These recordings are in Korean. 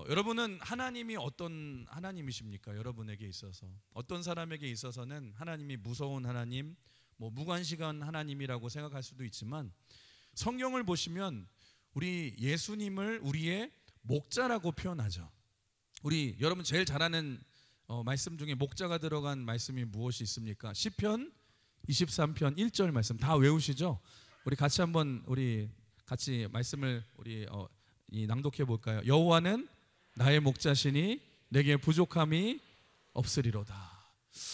여러분은 하나님이 어떤 하나님이십니까? 여러분에게 있어서 어떤 사람에게 있어서는 하나님이 무서운 하나님, 무관심한 하나님이라고 생각할 수도 있지만 성경을 보시면 우리 예수님을 우리의 목자라고 표현하죠. 우리 여러분 제일 잘 아는 말씀 중에 목자가 들어간 말씀이 무엇이 있습니까? 시편 23편 1절 말씀 다 외우시죠? 우리 같이 한번 같이 말씀을 낭독해 볼까요? 여호와는 나의 목자시니 내게 부족함이 없으리로다.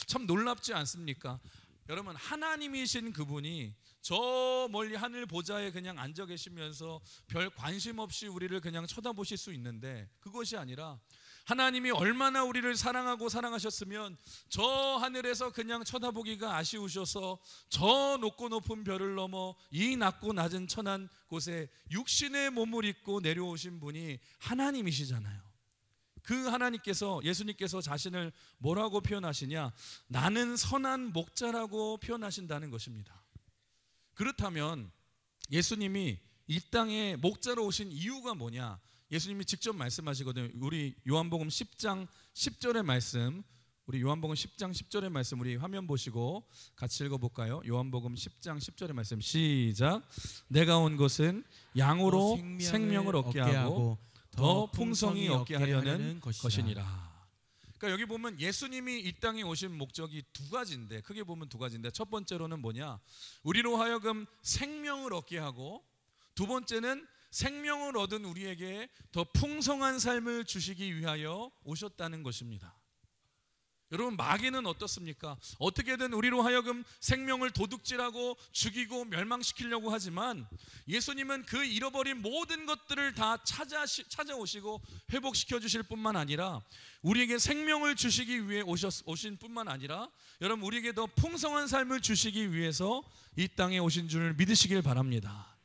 참 놀랍지 않습니까? 여러분 하나님이신 그분이 저 멀리 하늘 보좌에 그냥 앉아 계시면서 별 관심 없이 우리를 그냥 쳐다보실 수 있는데 그것이 아니라 하나님이 얼마나 우리를 사랑하고 사랑하셨으면 저 하늘에서 그냥 쳐다보기가 아쉬우셔서 저 높고 높은 별을 넘어 이 낮고 낮은 천한 곳에 육신의 몸을 입고 내려오신 분이 하나님이시잖아요. 그 하나님께서 예수님께서 자신을 뭐라고 표현하시냐? 나는 선한 목자라고 표현하신다는 것입니다. 그렇다면 예수님이 이 땅에 목자로 오신 이유가 뭐냐? 예수님이 직접 말씀하시거든요. 우리 요한복음 10장 10절의 말씀, 우리 요한복음 10장 10절의 말씀 우리 화면 보시고 같이 읽어볼까요? 요한복음 10장 10절의 말씀 시작. 내가 온 것은 양으로 생명을 얻게 하고 더 풍성히 얻게 하려는 것이니라. 그러니까 여기 보면 예수님이 이 땅에 오신 목적이 두 가지인데 크게 보면 두 가지인데 첫 번째로는 뭐냐? 우리로 하여금 생명을 얻게 하고 두 번째는 생명을 얻은 우리에게 더 풍성한 삶을 주시기 위하여 오셨다는 것입니다. 여러분 마귀는 어떻습니까? 어떻게든 우리로 하여금 생명을 도둑질하고 죽이고 멸망시키려고 하지만 예수님은 그 잃어버린 모든 것들을 다 찾아오시고 회복시켜 주실 뿐만 아니라 우리에게 생명을 주시기 위해 오신 뿐만 아니라 여러분 우리에게 더 풍성한 삶을 주시기 위해서 이 땅에 오신 줄 믿으시길 바랍니다.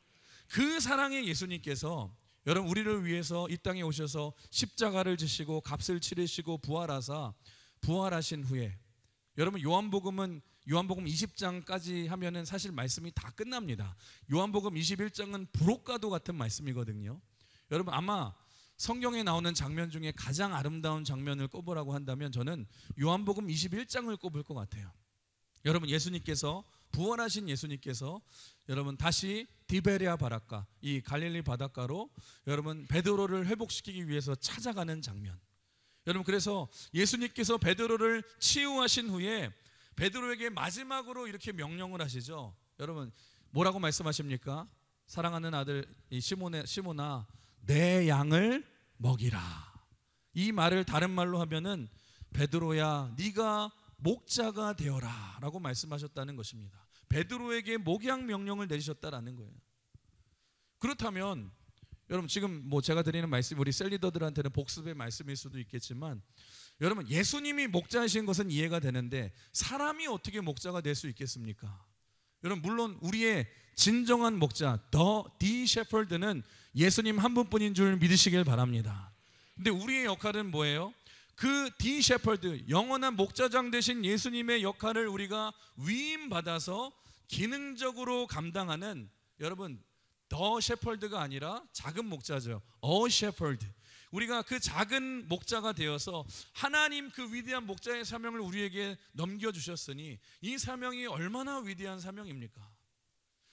그 사랑의 예수님께서 여러분 우리를 위해서 이 땅에 오셔서 십자가를 지시고 값을 치르시고 부활하신 후에 여러분 요한복음 20장까지 하면은 사실 말씀이 다 끝납니다. 요한복음 21장은 부록과도 같은 말씀이거든요. 여러분 아마 성경에 나오는 장면 중에 가장 아름다운 장면을 꼽으라고 한다면 저는 요한복음 21장을 꼽을 것 같아요. 여러분 예수님께서 부활하신 예수님께서 여러분 다시 디베레아 바닷가 이 갈릴리 바닷가로 여러분 베드로를 회복시키기 위해서 찾아가는 장면. 여러분 그래서 예수님께서 베드로를 치유하신 후에 베드로에게 마지막으로 이렇게 명령을 하시죠. 여러분 뭐라고 말씀하십니까? 사랑하는 아들 시몬아 내 양을 먹이라. 이 말을 다른 말로 하면은 베드로야 네가 목자가 되어라 라고 말씀하셨다는 것입니다. 베드로에게 목양 명령을 내리셨다라는 거예요. 그렇다면 여러분 지금 제가 드리는 말씀 우리 셀리더들한테는 복습의 말씀일 수도 있겠지만 여러분 예수님이 목자이신 것은 이해가 되는데 사람이 어떻게 목자가 될 수 있겠습니까? 여러분 물론 우리의 진정한 목자 The Shepherd는 예수님 한 분뿐인 줄 믿으시길 바랍니다. 근데 우리의 역할은 뭐예요? 그 The Shepherd 영원한 목자장 되신 예수님의 역할을 우리가 위임받아서 기능적으로 감당하는 여러분 더 셰퍼드가 아니라 작은 목자죠. 셰퍼드. 우리가 그 작은 목자가 되어서 하나님 그 위대한 목자의 사명을 우리에게 넘겨주셨으니 이 사명이 얼마나 위대한 사명입니까?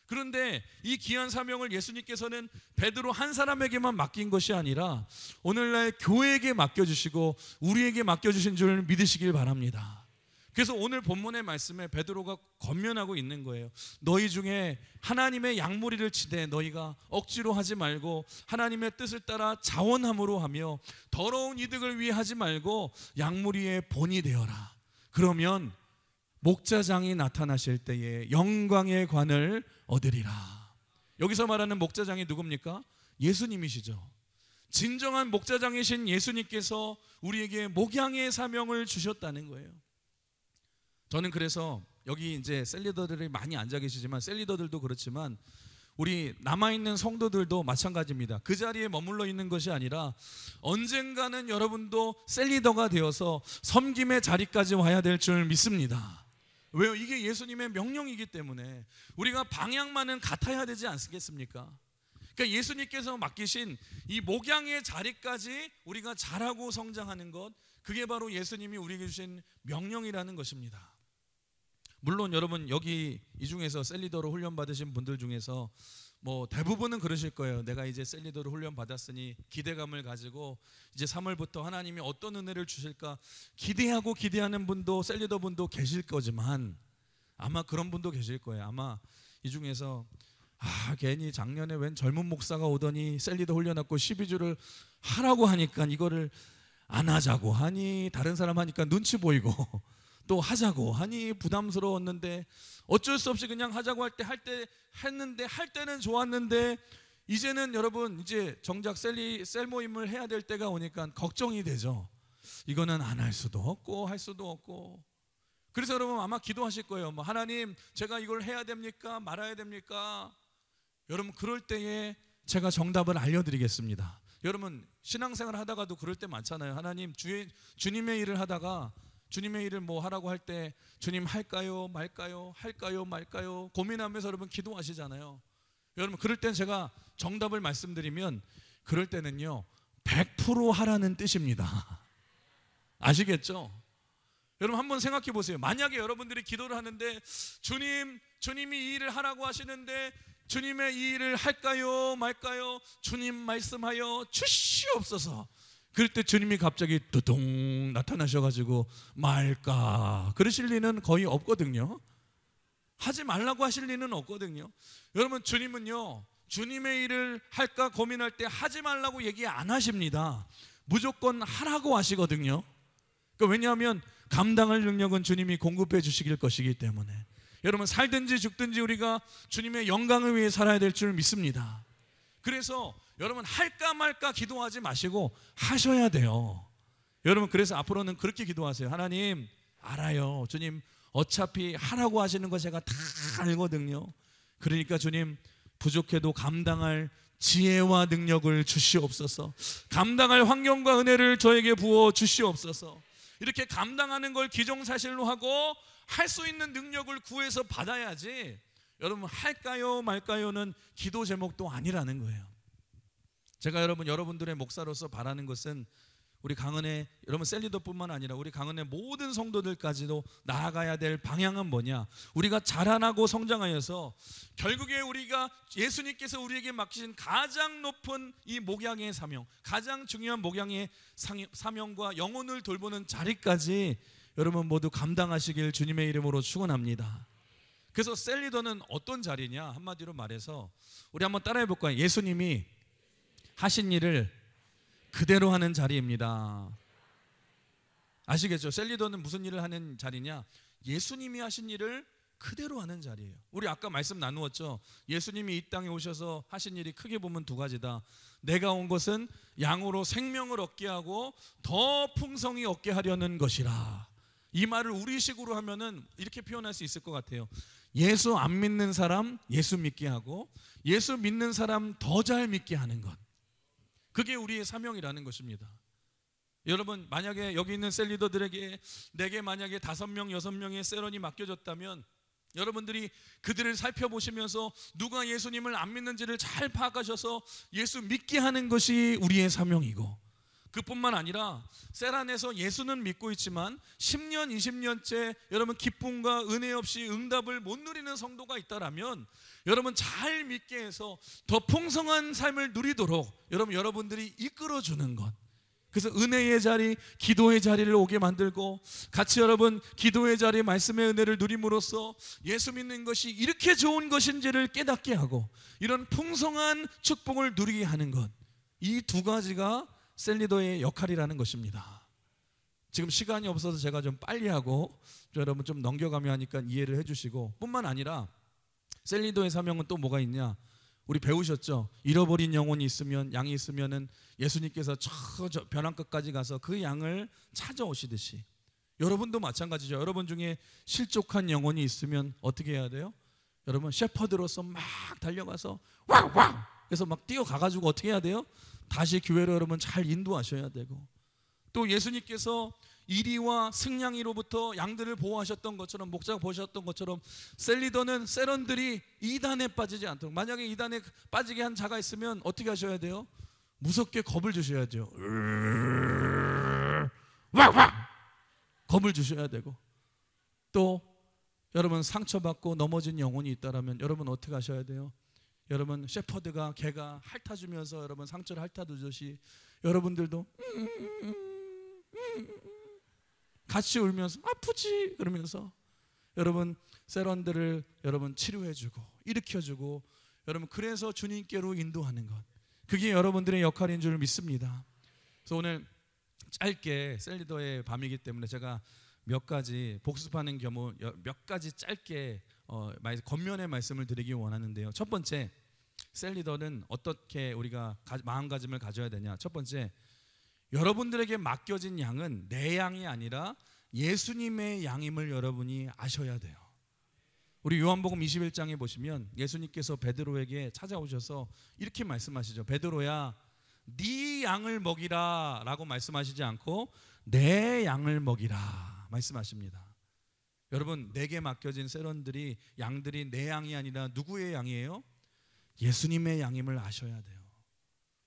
그런데 이 귀한 사명을 예수님께서는 베드로 한 사람에게만 맡긴 것이 아니라 오늘날 교회에게 맡겨주시고 우리에게 맡겨주신 줄 믿으시길 바랍니다. 그래서 오늘 본문의 말씀에 베드로가 권면하고 있는 거예요. 너희 중에 하나님의 양무리를 치되 너희가 억지로 하지 말고 하나님의 뜻을 따라 자원함으로 하며 더러운 이득을 위해 하지 말고 양무리의 본이 되어라. 그러면 목자장이 나타나실 때에 영광의 관을 얻으리라. 여기서 말하는 목자장이 누굽니까? 예수님이시죠. 진정한 목자장이신 예수님께서 우리에게 목양의 사명을 주셨다는 거예요. 저는 그래서 여기 이제 셀리더들이 많이 앉아 계시지만 셀리더들도 그렇지만 우리 남아있는 성도들도 마찬가지입니다. 그 자리에 머물러 있는 것이 아니라 언젠가는 여러분도 셀리더가 되어서 섬김의 자리까지 와야 될 줄 믿습니다. 왜요? 이게 예수님의 명령이기 때문에 우리가 방향만은 같아야 되지 않겠습니까? 그러니까 예수님께서 맡기신 이 목양의 자리까지 우리가 잘하고 성장하는 것, 그게 바로 예수님이 우리에게 주신 명령이라는 것입니다. 물론 여러분 여기 이 중에서 셀리더로 훈련 받으신 분들 중에서 뭐 대부분은 그러실 거예요. 내가 이제 셀리더로 훈련 받았으니 기대감을 가지고 이제 3월부터 하나님이 어떤 은혜를 주실까 기대하고 기대하는 분도 셀리더 분도 계실 거지만 아마 그런 분도 계실 거예요. 아마 이 중에서 괜히 작년에 웬 젊은 목사가 오더니 셀리더 훈련 받고 12주를 하라고 하니까 이거를 안 하자고 하니 다른 사람 하니까 눈치 보이고 또 하자고 하니 부담스러웠는데 어쩔 수 없이 그냥 하자고 할 때 했는데 할 때는 좋았는데 이제는 여러분 이제 정작 셀 모임을 해야 될 때가 오니까 걱정이 되죠. 이거는 안 할 수도 없고 할 수도 없고. 그래서 여러분 아마 기도하실 거예요. 뭐 하나님 제가 이걸 해야 됩니까? 말아야 됩니까? 여러분 그럴 때에 제가 정답을 알려드리겠습니다. 여러분 신앙생활 하다가도 그럴 때 많잖아요. 하나님 주님의 일을 하다가 주님의 일을 뭐 하라고 할 때 주님 할까요 말까요 할까요 말까요 고민하면서 여러분 기도하시잖아요. 여러분 그럴 땐 제가 정답을 말씀드리면 그럴 때는요 100% 하라는 뜻입니다. 아시겠죠? 여러분 한번 생각해 보세요. 만약에 여러분들이 기도를 하는데 주님이 이 일을 하라고 하시는데 주님의 이 일을 할까요 말까요? 주님 말씀하여 주시옵소서. 그럴 때 주님이 갑자기 두둥 나타나셔가지고 말까 그러실 리는 거의 없거든요. 하지 말라고 하실 리는 없거든요. 여러분 주님은요 주님의 일을 할까 고민할 때 하지 말라고 얘기 안 하십니다. 무조건 하라고 하시거든요. 그러니까 왜냐하면 감당할 능력은 주님이 공급해 주시길 것이기 때문에 여러분 살든지 죽든지 우리가 주님의 영광을 위해 살아야 될 줄 믿습니다. 그래서 여러분 할까 말까 기도하지 마시고 하셔야 돼요. 여러분 그래서 앞으로는 그렇게 기도하세요. 하나님 알아요. 주님 어차피 하라고 하시는 거 제가 다 알거든요. 그러니까 주님 부족해도 감당할 지혜와 능력을 주시옵소서. 감당할 환경과 은혜를 저에게 부어 주시옵소서. 이렇게 감당하는 걸 기정사실로 하고 할 수 있는 능력을 구해서 받아야지 여러분 할까요 말까요는 기도 제목도 아니라는 거예요. 제가 여러분들의 목사로서 바라는 것은 우리 강은혜 여러분 셀리더뿐만 아니라 우리 강은혜 모든 성도들까지도 나아가야 될 방향은 뭐냐? 우리가 자라나고 성장하여서 결국에 우리가 예수님께서 우리에게 맡기신 가장 높은 이 목양의 사명, 가장 중요한 목양의 사명과 영혼을 돌보는 자리까지 여러분 모두 감당하시길 주님의 이름으로 축원합니다. 그래서 셀리더는 어떤 자리냐? 한마디로 말해서 우리 한번 따라해 볼까요? 예수님이 하신 일을 그대로 하는 자리입니다. 아시겠죠? 셀리더는 무슨 일을 하는 자리냐? 예수님이 하신 일을 그대로 하는 자리예요. 우리 아까 말씀 나누었죠. 예수님이 이 땅에 오셔서 하신 일이 크게 보면 두 가지다. 내가 온 것은 양으로 생명을 얻게 하고 더 풍성히 얻게 하려는 것이라. 이 말을 우리식으로 하면은 이렇게 표현할 수 있을 것 같아요. 예수 안 믿는 사람 예수 믿게 하고 예수 믿는 사람 더 잘 믿게 하는 것. 그게 우리의 사명이라는 것입니다. 여러분 만약에 여기 있는 셀리더들에게 내게 만약에 5명 6명의 셀원이 맡겨졌다면 여러분들이 그들을 살펴보시면서 누가 예수님을 안 믿는지를 잘 파악하셔서 예수 믿게 하는 것이 우리의 사명이고, 그뿐만 아니라 셀 안에서 예수는 믿고 있지만 10년 20년째 여러분 기쁨과 은혜 없이 응답을 못 누리는 성도가 있다라면 여러분 잘 믿게 해서 더 풍성한 삶을 누리도록 여러분들이 이끌어주는 것. 그래서 은혜의 자리, 기도의 자리를 오게 만들고 같이 여러분 기도의 자리, 말씀의 은혜를 누림으로써 예수 믿는 것이 이렇게 좋은 것인지를 깨닫게 하고 이런 풍성한 축복을 누리게 하는 것. 이 두 가지가 셀리더의 역할이라는 것입니다. 지금 시간이 없어서 제가 좀 빨리 하고 여러분 좀 넘겨가며 하니까 이해를 해주시고, 뿐만 아니라 셀리더의 사명은 또 뭐가 있냐? 우리 배우셨죠? 잃어버린 영혼이 있으면, 양이 있으면은 예수님께서 저 벼랑 끝까지 가서 그 양을 찾아오시듯이 여러분도 마찬가지죠. 여러분 중에 실족한 영혼이 있으면 어떻게 해야 돼요? 여러분 셰퍼드로서 막 달려가서 왕왕 그래서 막 뛰어가가지고 어떻게 해야 돼요? 다시 교회로 여러분 잘 인도하셔야 되고, 또 예수님께서 이리와 승냥이로부터 양들을 보호하셨던 것처럼, 목자가 보셨던 것처럼 셀리더는 세런들이 이단에 빠지지 않도록, 만약에 이단에 빠지게 한 자가 있으면 어떻게 하셔야 돼요? 무섭게 겁을 주셔야죠. 겁을 주셔야 되고, 또 여러분 상처받고 넘어진 영혼이 있다라면 여러분 어떻게 하셔야 돼요? 여러분 셰퍼드가 개가 핥아주면서 여러분 상처를 핥아주듯이 여러분들도 같이 울면서 아프지 그러면서 여러분 세런들을 여러분 치료해주고 일으켜주고, 여러분 그래서 주님께로 인도하는 것, 그게 여러분들의 역할인 줄 믿습니다. 그래서 오늘 짧게 셀리더의 밤이기 때문에 제가 몇 가지 복습하는 경우 몇 가지 짧게 겉면의 말씀을 드리기 원하는데요. 첫 번째, 셀리더는 어떻게 우리가 마음가짐을 가져야 되냐. 첫 번째, 여러분들에게 맡겨진 양은 내 양이 아니라 예수님의 양임을 여러분이 아셔야 돼요. 우리 요한복음 21장에 보시면 예수님께서 베드로에게 찾아오셔서 이렇게 말씀하시죠. 베드로야, 네 양을 먹이라 라고 말씀하시지 않고 내 양을 먹이라 말씀하십니다. 여러분, 내게 맡겨진 세런들이, 양들이 내 양이 아니라 누구의 양이에요? 예수님의 양임을 아셔야 돼요.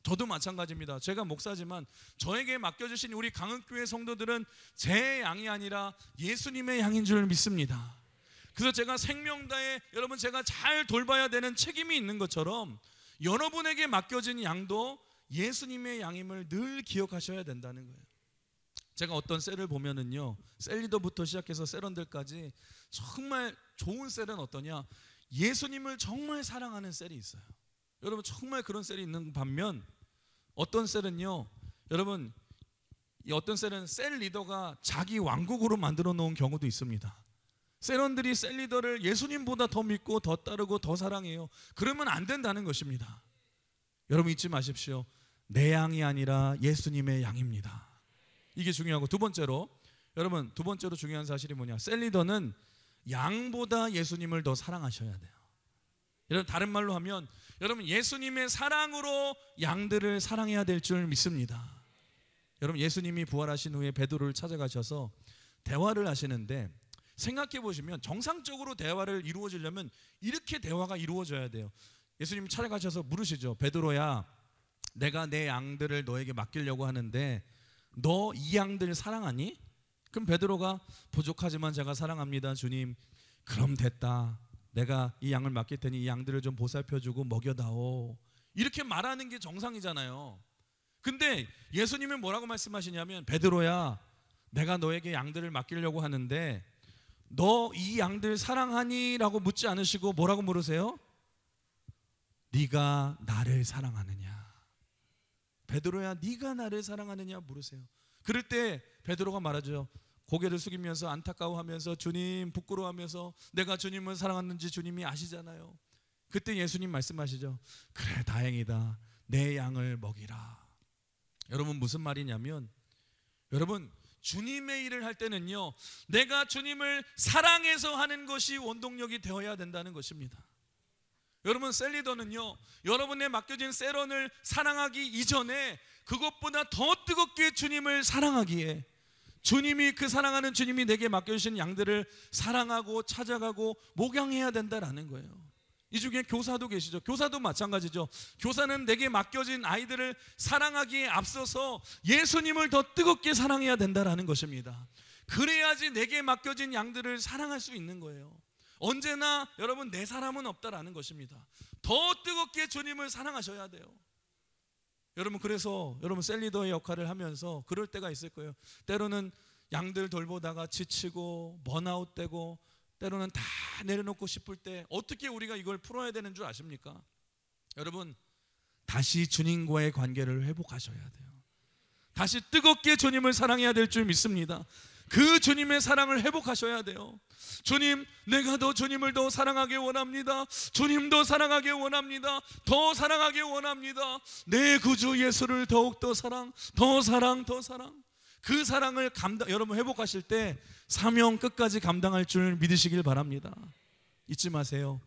저도 마찬가지입니다. 제가 목사지만 저에게 맡겨주신 우리 강흥교회 성도들은 제 양이 아니라 예수님의 양인 줄 믿습니다. 그래서 제가 생명다에 여러분 제가 잘 돌봐야 되는 책임이 있는 것처럼 여러분에게 맡겨진 양도 예수님의 양임을 늘 기억하셔야 된다는 거예요. 제가 어떤 셀을 보면은요, 셀리더부터 시작해서 세런들까지 정말 좋은 셀은 어떠냐, 예수님을 정말 사랑하는 셀이 있어요. 여러분 정말 그런 셀이 있는 반면 어떤 셀은요, 여러분 어떤 셀은 셀 리더가 자기 왕국으로 만들어 놓은 경우도 있습니다. 세런들이 셀 리더를 예수님보다 더 믿고 더 따르고 더 사랑해요. 그러면 안 된다는 것입니다. 여러분 잊지 마십시오. 내 양이 아니라 예수님의 양입니다. 이게 중요하고, 두 번째로 여러분 두 번째로 중요한 사실이 뭐냐, 셀 리더는 양보다 예수님을 더 사랑하셔야 돼요. 여러분 다른 말로 하면 여러분 예수님의 사랑으로 양들을 사랑해야 될 줄 믿습니다. 여러분 예수님이 부활하신 후에 베드로를 찾아가셔서 대화를 하시는데, 생각해 보시면 정상적으로 대화를 이루어지려면 이렇게 대화가 이루어져야 돼요. 예수님이 찾아가셔서 물으시죠. 베드로야, 내가 내 양들을 너에게 맡기려고 하는데 너 이 양들 사랑하니? 그럼 베드로가 부족하지만 제가 사랑합니다 주님. 그럼 됐다, 내가 이 양을 맡길 테니 이 양들을 좀 보살펴주고 먹여다오, 이렇게 말하는 게 정상이잖아요. 근데 예수님은 뭐라고 말씀하시냐면, 베드로야, 내가 너에게 양들을 맡기려고 하는데 너 이 양들 사랑하니? 라고 묻지 않으시고 뭐라고 물으세요? 네가 나를 사랑하느냐? 베드로야, 네가 나를 사랑하느냐 물으세요. 그럴 때 베드로가 말하죠. 고개를 숙이면서 안타까워하면서 주님 부끄러워하면서 내가 주님을 사랑하는지 주님이 아시잖아요. 그때 예수님 말씀하시죠. 그래 다행이다, 내 양을 먹이라. 여러분 무슨 말이냐면, 여러분 주님의 일을 할 때는요, 내가 주님을 사랑해서 하는 것이 원동력이 되어야 된다는 것입니다. 여러분 셀리더는요, 여러분의 맡겨진 세런을 사랑하기 이전에 그것보다 더 뜨겁게 주님을 사랑하기에, 주님이 그 사랑하는 주님이 내게 맡겨주신 양들을 사랑하고 찾아가고 목양해야 된다라는 거예요. 이 중에 교사도 계시죠. 교사도 마찬가지죠. 교사는 내게 맡겨진 아이들을 사랑하기에 앞서서 예수님을 더 뜨겁게 사랑해야 된다라는 것입니다. 그래야지 내게 맡겨진 양들을 사랑할 수 있는 거예요. 언제나 여러분 내 사람은 없다라는 것입니다. 더 뜨겁게 주님을 사랑하셔야 돼요. 여러분 그래서 여러분 셀리더의 역할을 하면서 그럴 때가 있을 거예요. 때로는 양들 돌보다가 지치고 번아웃되고 때로는 다 내려놓고 싶을 때 어떻게 우리가 이걸 풀어야 되는 줄 아십니까? 여러분 다시 주님과의 관계를 회복하셔야 돼요. 다시 뜨겁게 주님을 사랑해야 될 줄 믿습니다. 그 주님의 사랑을 회복하셔야 돼요. 주님, 내가 더 주님을 더 사랑하게 원합니다. 주님도 사랑하게 원합니다. 더 사랑하게 원합니다. 내 구주 예수를 더욱더 사랑, 더 사랑, 더 사랑. 그 사랑을 여러분 회복하실 때 사명 끝까지 감당할 줄 믿으시길 바랍니다. 잊지 마세요.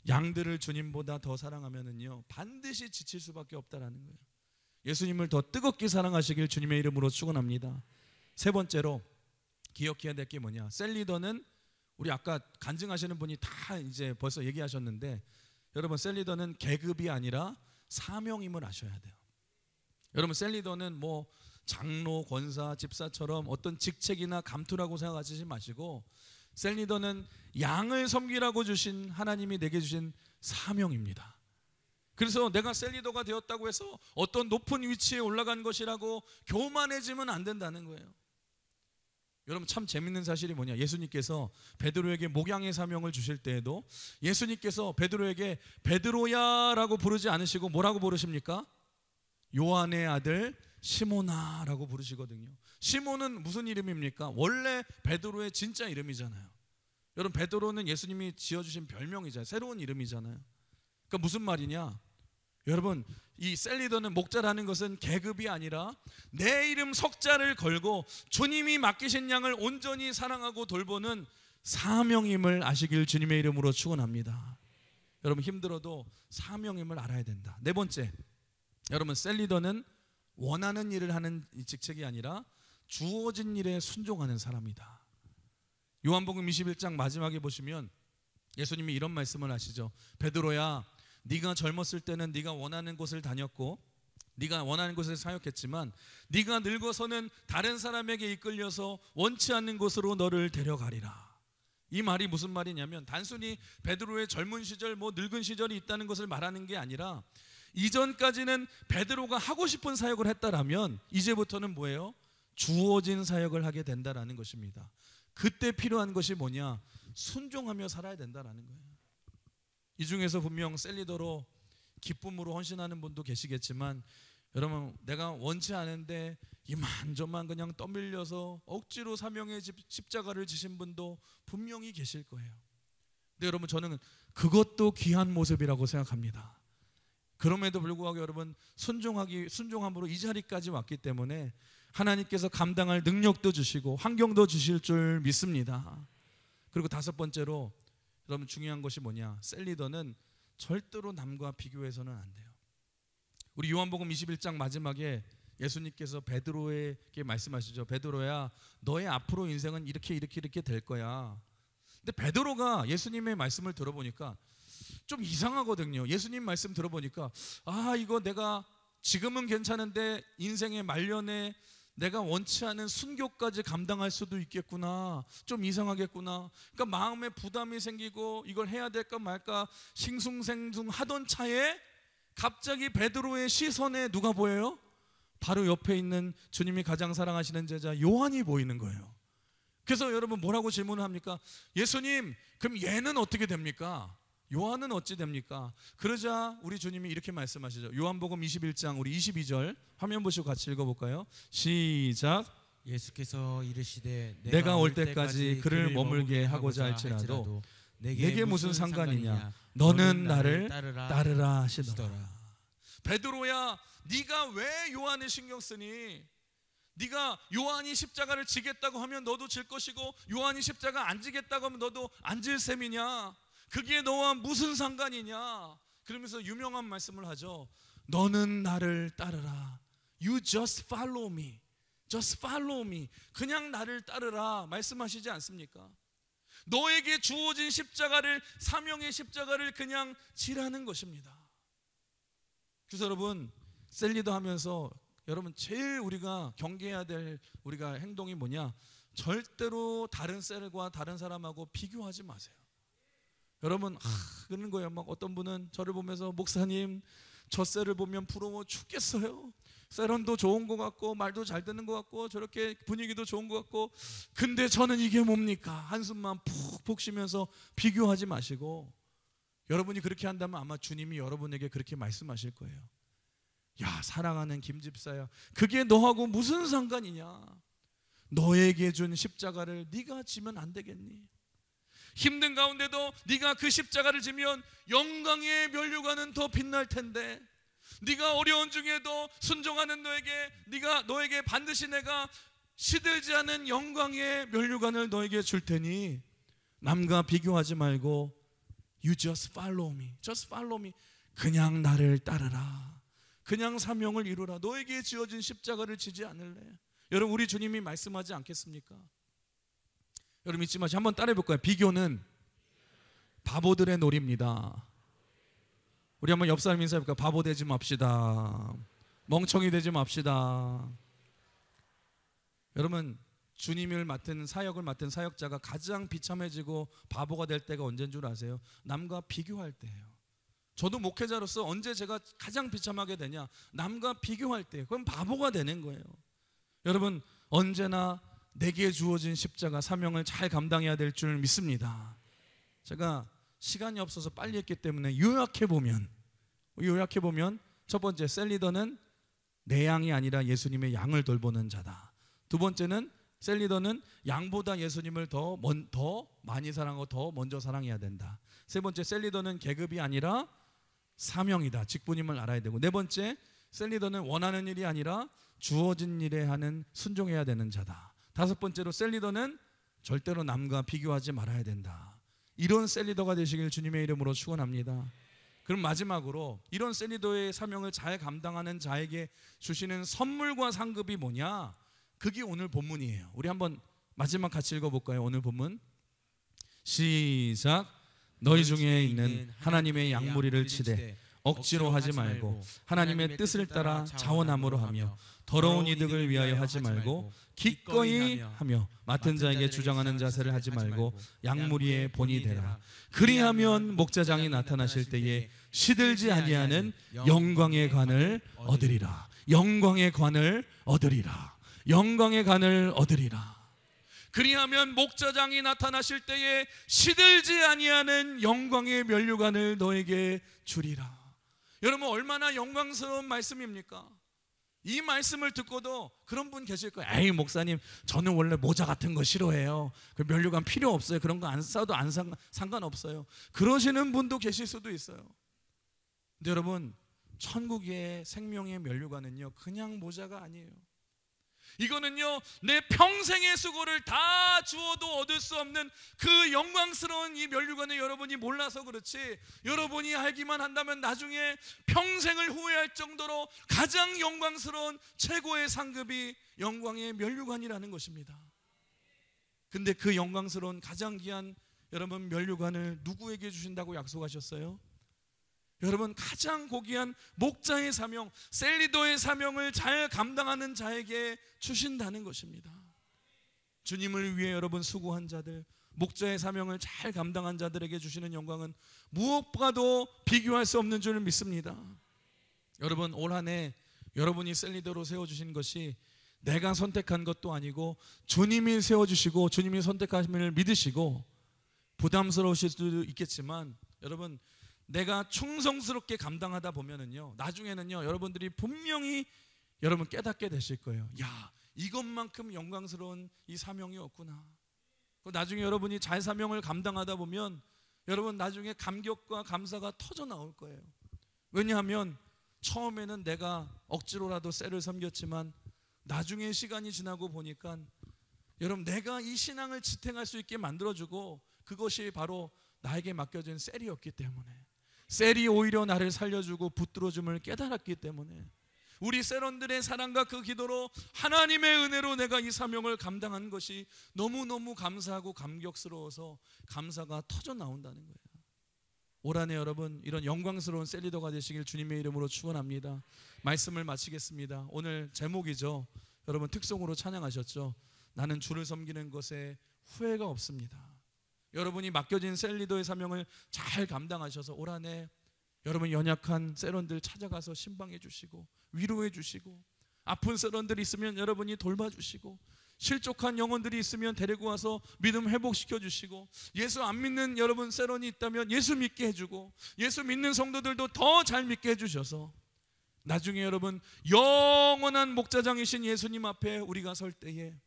양들을 주님보다 더 사랑하면은요 반드시 지칠 수밖에 없다라는 거예요. 예수님을 더 뜨겁게 사랑하시길 주님의 이름으로 축원합니다. 세 번째로 기억해야 될 게 뭐냐? 셀리더는 우리 아까 간증하시는 분이 다 이제 벌써 얘기하셨는데, 여러분 셀리더는 계급이 아니라 사명임을 아셔야 돼요. 여러분 셀리더는 뭐 장로, 권사, 집사처럼 어떤 직책이나 감투라고 생각하지 마시고, 셀리더는 양을 섬기라고 주신 하나님이 내게 주신 사명입니다. 그래서 내가 셀리더가 되었다고 해서 어떤 높은 위치에 올라간 것이라고 교만해지면 안 된다는 거예요. 여러분 참 재밌는 사실이 뭐냐? 예수님께서 베드로에게 목양의 사명을 주실 때에도 예수님께서 베드로에게 베드로야라고 부르지 않으시고 뭐라고 부르십니까? 요한의 아들 시몬아라고 부르시거든요. 시몬은 무슨 이름입니까? 원래 베드로의 진짜 이름이잖아요. 여러분 베드로는 예수님이 지어주신 별명이잖아요. 새로운 이름이잖아요. 그러니까 무슨 말이냐? 여러분 이 셀리더는 목자라는 것은 계급이 아니라 내 이름 석자를 걸고 주님이 맡기신 양을 온전히 사랑하고 돌보는 사명임을 아시길 주님의 이름으로 축원합니다. 여러분 힘들어도 사명임을 알아야 된다. 네 번째, 여러분 셀리더는 원하는 일을 하는 직책이 아니라 주어진 일에 순종하는 사람이다. 요한복음 21장 마지막에 보시면 예수님이 이런 말씀을 하시죠. 베드로야, 네가 젊었을 때는 네가 원하는 곳을 다녔고 네가 원하는 곳을 사역했지만 네가 늙어서는 다른 사람에게 이끌려서 원치 않는 곳으로 너를 데려가리라. 이 말이 무슨 말이냐면 단순히 베드로의 젊은 시절 뭐 늙은 시절이 있다는 것을 말하는 게 아니라 이전까지는 베드로가 하고 싶은 사역을 했다라면 이제부터는 뭐예요? 주어진 사역을 하게 된다라는 것입니다. 그때 필요한 것이 뭐냐? 순종하며 살아야 된다라는 거예요. 이 중에서 분명 셀리더로 기쁨으로 헌신하는 분도 계시겠지만 여러분 내가 원치 않은데 이만저만 그냥 떠밀려서 억지로 사명의 십자가를 지신 분도 분명히 계실 거예요. 근데 여러분 저는 그것도 귀한 모습이라고 생각합니다. 그럼에도 불구하고 여러분 순종함으로 이 자리까지 왔기 때문에 하나님께서 감당할 능력도 주시고 환경도 주실 줄 믿습니다. 그리고 다섯 번째로 여러분 중요한 것이 뭐냐? 셀리더는 절대로 남과 비교해서는 안 돼요. 우리 요한복음 21장 마지막에 예수님께서 베드로에게 말씀하시죠. 베드로야, 너의 앞으로 인생은 이렇게 될 거야. 근데 베드로가 예수님의 말씀을 들어보니까 좀 이상하거든요. 예수님 말씀 들어보니까 이거 내가 지금은 괜찮은데 인생의 말년에 내가 원치 않은 순교까지 감당할 수도 있겠구나. 좀 이상하겠구나. 그러니까 마음에 부담이 생기고 이걸 해야 될까 말까 싱숭생숭 하던 차에 갑자기 베드로의 시선에 누가 보여요? 바로 옆에 있는 주님이 가장 사랑하시는 제자 요한이 보이는 거예요. 그래서 여러분 뭐라고 질문을 합니까? 예수님, 그럼 얘는 어떻게 됩니까? 요한은 어찌 됩니까? 그러자 우리 주님이 이렇게 말씀하시죠. 요한복음 21장 우리 22절 화면 보시고 같이 읽어볼까요? 시작. 예수께서 이르시되 내가 올 때까지 그를 머물게 하고자 할지라도 내게 무슨 상관이냐? 너는 나를 따르라 하시더라. 베드로야, 네가 왜 요한을 신경 쓰니? 네가 요한이 십자가를 지겠다고 하면 너도 질 것이고 요한이 십자가 안 지겠다고 하면 너도 안 질 셈이냐? 그게 너와 무슨 상관이냐? 그러면서 유명한 말씀을 하죠. 너는 나를 따르라. You just follow me. Just follow me. 그냥 나를 따르라 말씀하시지 않습니까? 너에게 주어진 십자가를, 사명의 십자가를 그냥 지라는 것입니다. 그래서 여러분 셀리더 하면서 여러분 제일 우리가 경계해야 될 우리가 행동이 뭐냐? 절대로 다른 셀과 다른 사람하고 비교하지 마세요. 여러분 그런 거예요. 막 어떤 분은 저를 보면서 목사님 저 셀을 보면 부러워 죽겠어요. 셀런도 좋은 것 같고 말도 잘 듣는 것 같고 저렇게 분위기도 좋은 것 같고 근데 저는 이게 뭡니까? 한숨만 푹푹 쉬면서 비교하지 마시고 여러분이 그렇게 한다면 아마 주님이 여러분에게 그렇게 말씀하실 거예요. 야 사랑하는 김집사야, 그게 너하고 무슨 상관이냐? 너에게 준 십자가를 네가 지면 안 되겠니? 힘든 가운데도 네가 그 십자가를 지면 영광의 면류관은 더 빛날 텐데, 네가 어려운 중에도 순종하는 너에게 반드시 내가 시들지 않은 영광의 면류관을 너에게 줄 테니 남과 비교하지 말고 You just follow me. Just follow me. 그냥 나를 따르라. 그냥 사명을 이루라. 너에게 지어진 십자가를 지지 않을래? 여러분 우리 주님이 말씀하지 않겠습니까? 여러분 잊지 마시고 한번 따라해 볼 거예요. 비교는 바보들의 놀이입니다. 우리 한번 옆 사람 인사해 볼까요? 바보 되지 맙시다. 멍청이 되지 맙시다. 여러분 주님을 맡은 사역을 맡은 사역자가 가장 비참해지고 바보가 될 때가 언제인 줄 아세요? 남과 비교할 때예요. 저도 목회자로서 언제 제가 가장 비참하게 되냐? 남과 비교할 때. 그럼 바보가 되는 거예요. 여러분 언제나 내게 주어진 십자가 사명을 잘 감당해야 될 줄 믿습니다. 제가 시간이 없어서 빨리 했기 때문에 요약해 보면 첫 번째 셀리더는 내 양이 아니라 예수님의 양을 돌보는 자다. 두 번째는 셀리더는 양보다 예수님을 더 많이 사랑하고 더 먼저 사랑해야 된다. 세 번째 셀리더는 계급이 아니라 사명이다. 직분임을 알아야 되고, 네 번째 셀리더는 원하는 일이 아니라 주어진 일에 하는 순종해야 되는 자다. 다섯 번째로 셀리더는 절대로 남과 비교하지 말아야 된다. 이런 셀리더가 되시길 주님의 이름으로 축원합니다. 그럼 마지막으로 이런 셀리더의 사명을 잘 감당하는 자에게 주시는 선물과 상급이 뭐냐? 그게 오늘 본문이에요. 우리 한번 마지막 같이 읽어볼까요? 오늘 본문 시작. 너희 중에 있는 하나님의 양무리를 치되 억지로 하지 말고 하나님의 뜻을 따라 자원함으로 하며 더러운 이득을 위하여 하지 말고 기꺼이 하며 맡은 자에게 주장하는 자세를 하지 말고 양무리의 본이 되라. 그리하면 목자장이 나타나실 때에 시들지 아니하는 영광의 관을 얻으리라. 영광의 관을 얻으리라. 영광의 관을 얻으리라. 그리하면 목자장이 나타나실 때에 시들지 아니하는 영광의 면류관을 너에게 주리라. 여러분 얼마나 영광스러운 말씀입니까? 이 말씀을 듣고도 그런 분 계실 거예요. 에이 목사님 저는 원래 모자 같은 거 싫어해요. 그 면류관 필요 없어요. 그런 거 안 써도 상관없어요. 그러시는 분도 계실 수도 있어요. 근데 여러분 천국의 생명의 면류관은요 그냥 모자가 아니에요. 이거는요 내 평생의 수고를 다 주어도 얻을 수 없는 그 영광스러운 이 면류관을 여러분이 몰라서 그렇지, 여러분이 알기만 한다면 나중에 평생을 후회할 정도로 가장 영광스러운 최고의 상급이 영광의 면류관이라는 것입니다. 근데 그 영광스러운 가장 귀한 여러분 면류관을 누구에게 주신다고 약속하셨어요? 여러분 가장 고귀한 목자의 사명, 셀리더의 사명을 잘 감당하는 자에게 주신다는 것입니다. 주님을 위해 여러분 수고한 자들, 목자의 사명을 잘 감당한 자들에게 주시는 영광은 무엇과도 비교할 수 없는 줄 믿습니다. 여러분 올 한 해 여러분이 셀리더로 세워주신 것이 내가 선택한 것도 아니고 주님이 세워주시고 주님이 선택하심을 믿으시고, 부담스러우실 수도 있겠지만 여러분 내가 충성스럽게 감당하다 보면은요 나중에는요 여러분들이 분명히 여러분 깨닫게 되실 거예요. 야 이것만큼 영광스러운 이 사명이 없구나. 나중에 여러분이 잘 사명을 감당하다 보면 여러분 나중에 감격과 감사가 터져 나올 거예요. 왜냐하면 처음에는 내가 억지로라도 셀을 섬겼지만 나중에 시간이 지나고 보니까 여러분 내가 이 신앙을 지탱할 수 있게 만들어주고 그것이 바로 나에게 맡겨진 셀이었기 때문에, 셀이 오히려 나를 살려주고 붙들어줌을 깨달았기 때문에 우리 셀원들의 사랑과 그 기도로 하나님의 은혜로 내가 이 사명을 감당한 것이 너무너무 감사하고 감격스러워서 감사가 터져 나온다는 거예요. 올 한 해 여러분 이런 영광스러운 셀리더가 되시길 주님의 이름으로 축원합니다. 말씀을 마치겠습니다. 오늘 제목이죠. 여러분 특송으로 찬양하셨죠. 나는 주를 섬기는 것에 후회가 없습니다. 여러분이 맡겨진 셀리더의 사명을 잘 감당하셔서 올 한 해 여러분 연약한 셀원들 찾아가서 신방해 주시고 위로해 주시고, 아픈 셀원들이 있으면 여러분이 돌봐주시고, 실족한 영혼들이 있으면 데리고 와서 믿음 회복시켜 주시고, 예수 안 믿는 여러분 셀원이 있다면 예수 믿게 해주고, 예수 믿는 성도들도 더 잘 믿게 해주셔서 나중에 여러분 영원한 목자장이신 예수님 앞에 우리가 설 때에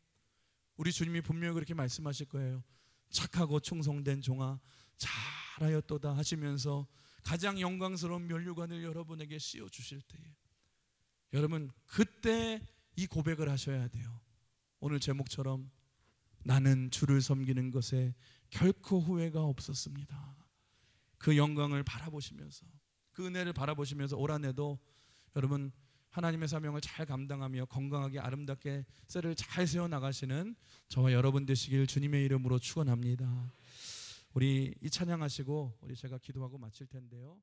우리 주님이 분명히 그렇게 말씀하실 거예요. 착하고 충성된 종아 잘하였도다 하시면서 가장 영광스러운 면류관을 여러분에게 씌워주실 때에 여러분 그때 이 고백을 하셔야 돼요. 오늘 제목처럼 나는 주를 섬기는 것에 결코 후회가 없었습니다. 그 영광을 바라보시면서 그 은혜를 바라보시면서 올 한 해도 여러분 하나님의 사명을 잘 감당하며 건강하게 아름답게 셀을 잘 세워나가시는 저와 여러분 되시길 주님의 이름으로 축원합니다. 우리 이 찬양하시고 우리 제가 기도하고 마칠 텐데요.